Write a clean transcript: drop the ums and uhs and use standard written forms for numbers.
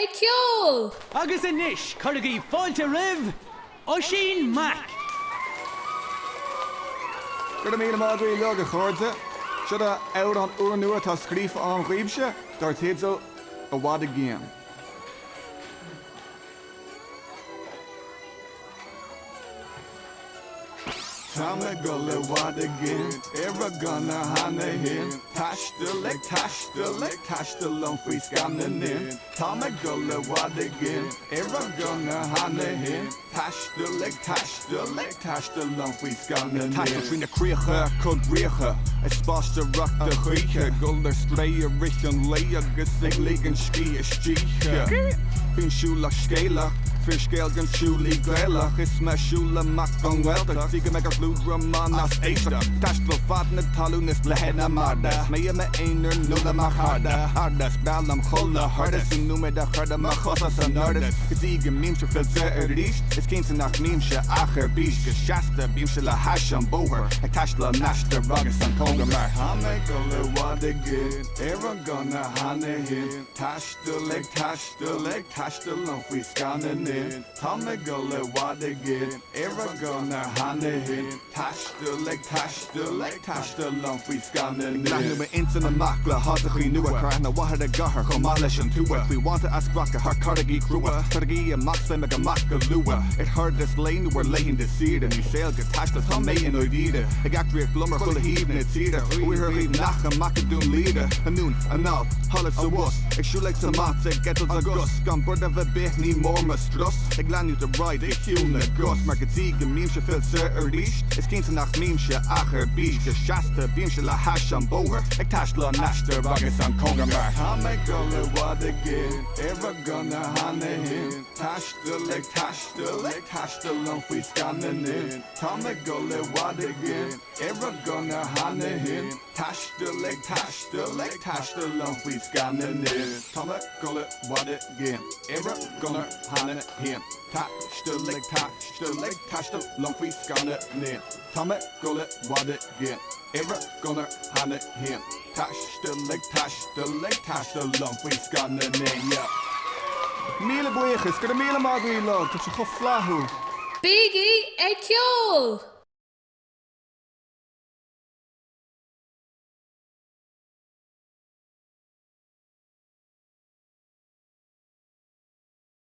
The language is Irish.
ceol! Agus inis, Curragee fáilte riv, Oisín Mac. Gur mí mágraí le a chuirde, siad a áir an uair nua tá scríomh an ghuiimse, dar téidir a bhhad a géan. Táime go le bhhad a géan, ar gana hana hin, taistil le lom faoi scanan in. Táime go le bhhad a géan, ar gana hana hin, taistil lom faoi scanan in. Taistil trína críocha chud ríocha, is spáiste ruach a chuoiche, gul ar slé a rich an lé agus ag lígan cí a stíche. Bhín siúlach scéalach, Scéal gan siúlí gléilech is me siúla mac an ghilteach Tí go me gur blúdra man as éisteach Taistil fad na talúnas le hena marda mé me éonar nula mar harda Hardas beallam cholla hardas in númid a chuda mar chosas an nardas Gotí go mímse filse ríist is cinnta nach mímse achar bís go seasta bímse le hais an bóhar ag taistil neiste ragus an conga mar Hána go le bhhad a gin ar an gana hana hin Taistil an faoi scanan in Táime go le bhhad a gin ar gana hana hin Taistil an faoi scanan in Leithú me intan amach le hátachaí nua Craith na wahad a gahar chum má leis an túa Bhí wanta ascracha th Curragee crua Curragee amach fé me go mach go lua It heard this léinú ar léinn de siad Ní séal go taistil tá mé in oidíide Ag actríoh lumar chula híb na tíide Uithir híb nach a mac a dún líide Anún, aná, halad sa was Ag siúlaigh sa mat ag getals a gus Gan bud a bheith beth ní mór ma strus Ag leanú de ride ag hiúil na gus Mar gotí go mímse filse ríist Is cinnta nach mímse achar bís Go seasta bímse le hais an bóhar Ag taistil an neiste agus an conga mar Táime go le bhhad a gin ar gana hana hin Taistil an faoi scanan in Táime go le bhhad a gin ar gana hana hin Taistil an faoi scanan in Táime go le bhhad a gin ar gana hana hin Taistil an faoi scanan in Táime go le bhhad a gin ar gana hana hin Taistil an faoi scanan in Míle buíochas gur míle mágaí le tu se cho flathú Biggie ceol!